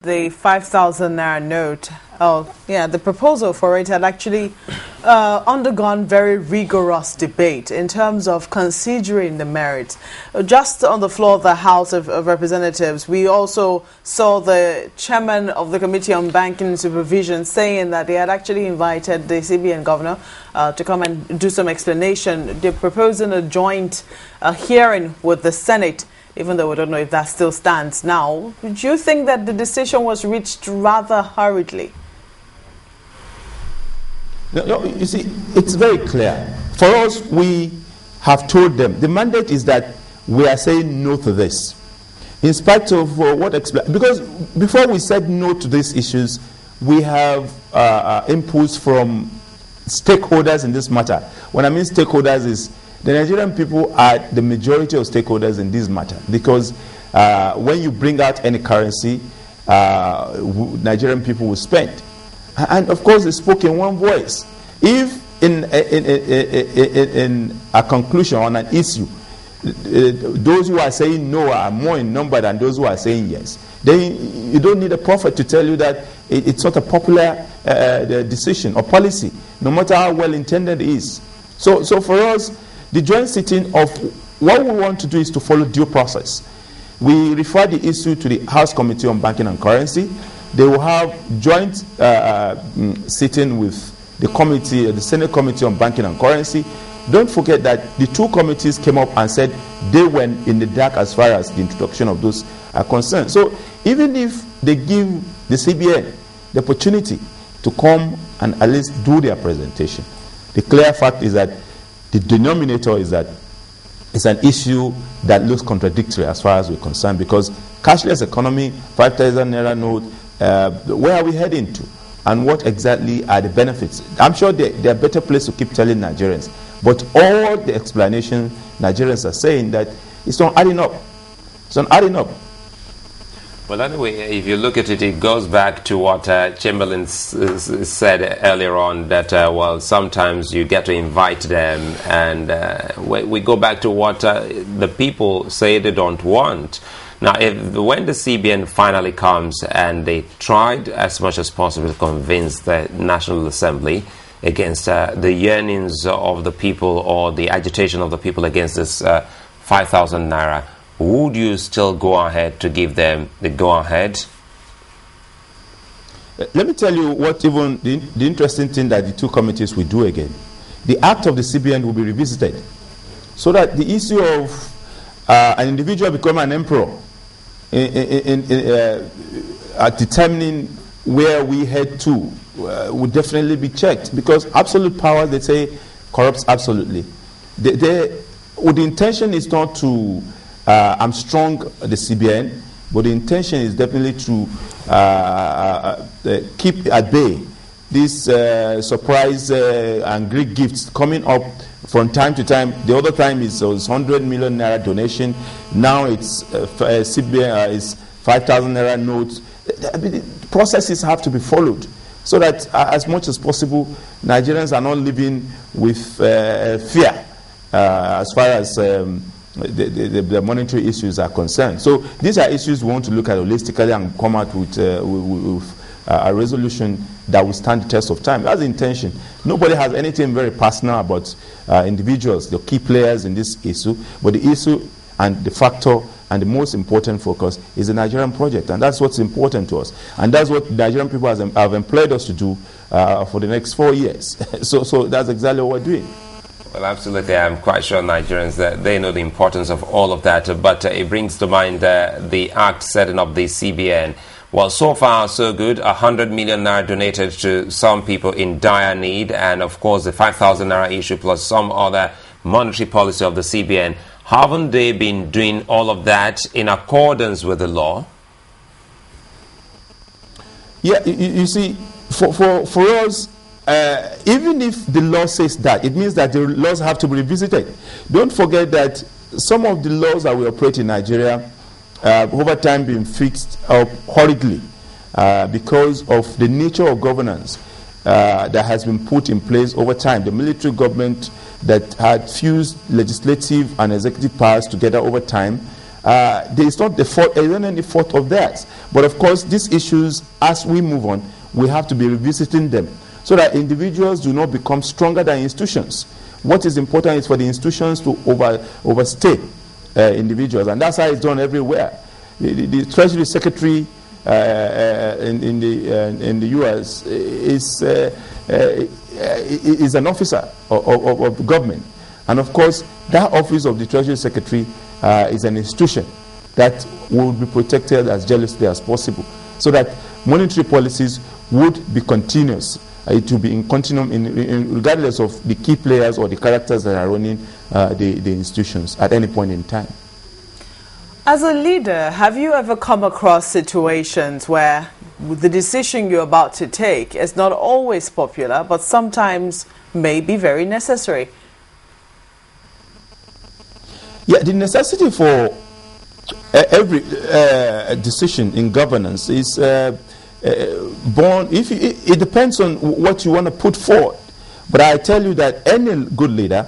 the 5,000 naira note, the proposal for it had actually undergone very rigorous debate in terms of considering the merits. Just on the floor of the House of Representatives, we also saw the chairman of the Committee on Banking Supervision saying that they had actually invited the CBN governor to come and do some explanation. They're proposing a joint hearing with the Senate, even though we don't know if that still stands now. Do you think that the decision was reached rather hurriedly? No, you see, it's very clear. For us, we have told them the mandate is that we are saying no to this. In spite of because before we said no to these issues, we have inputs from stakeholders in this matter. When I mean stakeholders is the Nigerian people are the majority of stakeholders in this matter, because when you bring out any currency, Nigerian people will spend. And of course, they spoke in one voice. If in a conclusion on an issue, those who are saying no are more in number than those who are saying yes, then you don't need a prophet to tell you that it's not a popular decision or policy, no matter how well intended it is. So for us, the joint sitting of what we want to do is to follow due process. We refer the issue to the House Committee on Banking and Currency. They will have joint sitting with the committee, the Senate Committee on Banking and Currency. Don't forget that the two committees came up and said they went in the dark as far as the introduction of those are concerned. So even if they give the CBN the opportunity to come and at least do their presentation, the clear fact is that the denominator is that it's an issue that looks contradictory as far as we're concerned, because cashless economy, 5,000 naira note, where are we heading to? And what exactly are the benefits? I'm sure they're better placed to keep telling Nigerians. But all the explanation Nigerians are saying that it's not adding up. It's not adding up. Well, anyway, if you look at it, it goes back to what Chamberlain said earlier on, that, well, sometimes you get to invite them, and we go back to what the people say they don't want. Now, when the CBN finally comes and they tried as much as possible to convince the National Assembly against the yearnings of the people or the agitation of the people against this 5,000 naira, would you still go ahead to give them the go-ahead? Let me tell you what even the interesting thing that the two committees will do again. The act of the CBN will be revisited, so that the issue of an individual becoming an emperor at determining where we head to would definitely be checked, because absolute power, they say, corrupts absolutely. The intention is not to hamstrung the CBN, but the intention is definitely to keep at bay these surprise and great gifts coming up from time to time. The other time is 100 million naira donation. Now it's CBN is 5,000 naira notes. The processes have to be followed, so that as much as possible, Nigerians are not living with fear as far as the monetary issues are concerned. So these are issues we want to look at holistically and come out with a resolution that will stand the test of time. That's the intention. Nobody has anything very personal about individuals, the key players in this issue, but the issue and the factor and the most important focus is the Nigerian project, and that's what's important to us, and that's what Nigerian people have employed us to do for the next 4 years. So that's exactly what we're doing. Well, absolutely. I'm quite sure Nigerians, they know the importance of all of that. But it brings to mind the act setting up the CBN. Well, so far, so good. 100 million naira donated to some people in dire need. And, of course, the 5,000 naira issue plus some other monetary policy of the CBN. Haven't they been doing all of that in accordance with the law? Yeah, you see, for us, even if the law says that, it means that the laws have to be revisited. Don't forget that some of the laws that we operate in Nigeria over time been fixed up hurriedly because of the nature of governance that has been put in place over time. The military government that had fused legislative and executive powers together over time there is not the fault, there isn't any fault of theirs. But of course, these issues, as we move on, we have to be revisiting them so that individuals do not become stronger than institutions. What is important is for the institutions to overstay individuals, and that's how it's done everywhere. The Treasury Secretary in the U.S. is an officer of government, and of course, that office of the Treasury Secretary is an institution that will be protected as jealously as possible, so that monetary policies would be continuous. It will be in continuum, regardless of the key players or the characters that are running the institutions at any point in time. As a leader, have you ever come across situations where the decision you're about to take is not always popular, but sometimes may be very necessary? Yeah, the necessity for every decision in governance is born, it depends on what you want to put forward. But I tell you that any good leader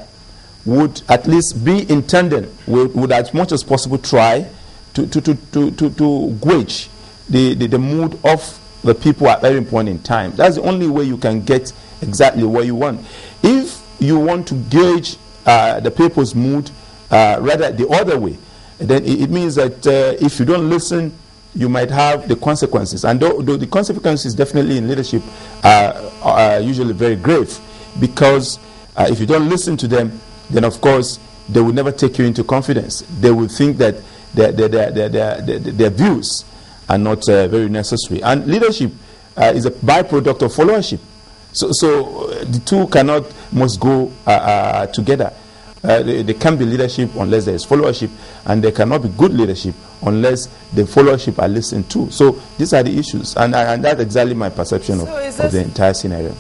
would at least be intended, would as much as possible try to gauge the mood of the people at every point in time. That's the only way you can get exactly what you want. If you want to gauge the people's mood rather the other way, then it means that if you don't listen, you might have the consequences. And though the consequences definitely in leadership are usually very grave, because if you don't listen to them, then of course they will never take you into confidence. They will think that their views are not very necessary. And leadership is a byproduct of followership. So the two must go together. There can't be leadership unless there is followership, and there cannot be good leadership unless the followership are listened to. So these are the issues, and that's exactly my perception of the entire scenario.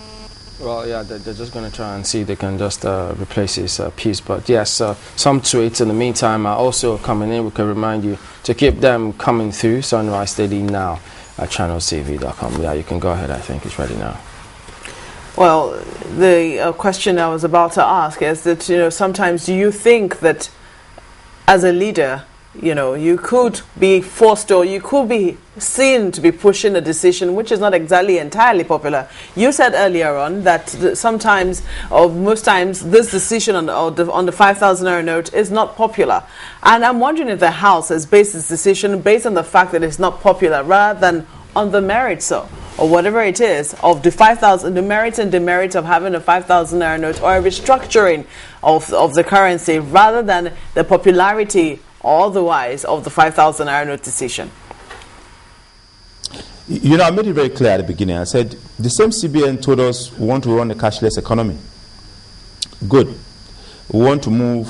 Well, yeah, they're just going to try and see if they can just replace his piece. But yes, some tweets in the meantime are also coming in. We can remind you to keep them coming through. Sunrise Steady now at channelcv.com. Yeah, you can go ahead. I think it's ready now. Well, the question I was about to ask is that, sometimes do you think that as a leader, you could be forced, or you could be seen to be pushing a decision which is not exactly entirely popular? You said earlier on that sometimes, or most times, this decision on the 5,000 naira note is not popular. And I'm wondering if the House has based its decision based on the fact that it's not popular rather than on the merits or whatever it is of the 5,000, the merits and demerits of having a 5,000 naira note, or a restructuring of the currency, rather than the popularity or otherwise of the 5,000 naira note decision. I made it very clear at the beginning. I said the same CBN told us we want to run a cashless economy. Good. We want to move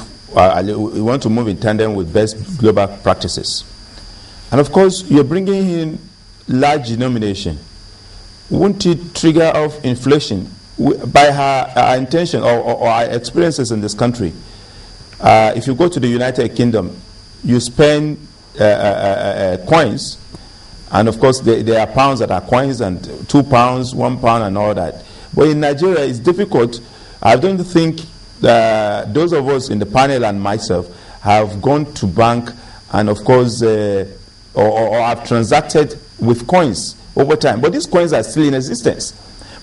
in tandem with best global practices. And of course, you're bringing in large denomination. Won't it trigger off inflation? By our intention or our experiences in this country, if you go to the United Kingdom, you spend coins, and of course there are pounds that are coins, and 2 pounds, 1 pound, and all that. But in Nigeria, it's difficult. I don't think those of us in the panel and myself have gone to bank and of course or have transacted with coins over time. But these coins are still in existence.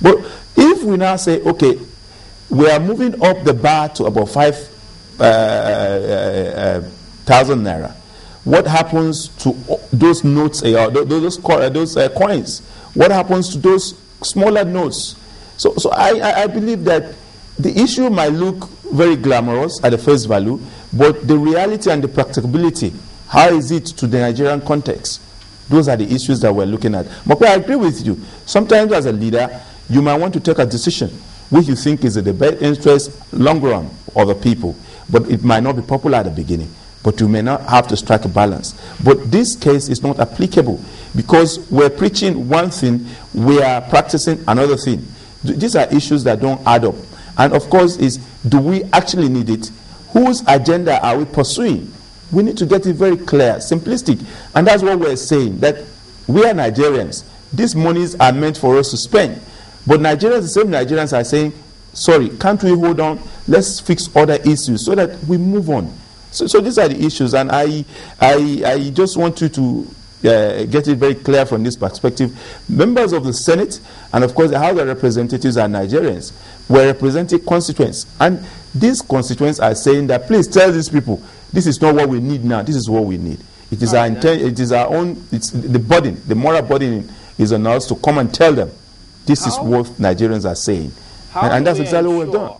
But if we now say, okay, we are moving up the bar to about 5,000 naira, what happens to those notes, those coins? What happens to those smaller notes? So I believe that the issue might look very glamorous at the face value, but the reality and the practicability, how is it to the Nigerian context? Those are the issues that we're looking at. But I agree with you. Sometimes as a leader, you might want to take a decision which you think is in the best interest, long run, of the people. But it might not be popular at the beginning. But you may not have to strike a balance. But this case is not applicable because we're preaching one thing, we are practicing another thing. These are issues that don't add up. And of course, do we actually need it? Whose agenda are we pursuing? We need to get it very clear, simplistic. And that's what we're saying, that we are Nigerians. These monies are meant for us to spend. But Nigerians, the same Nigerians are saying, sorry, can't we hold on? Let's fix other issues so that we move on. So these are the issues, and I just want you to get it very clear from this perspective. Members of the Senate and of course the House of Representatives are Nigerians. We're representing constituents, and these constituents are saying that please tell these people this is not what we need now, this is what we need. It is our intent, it is our own, it's the burden, the moral burden is on us to come and tell them this is what Nigerians are saying. And that's exactly what we've done.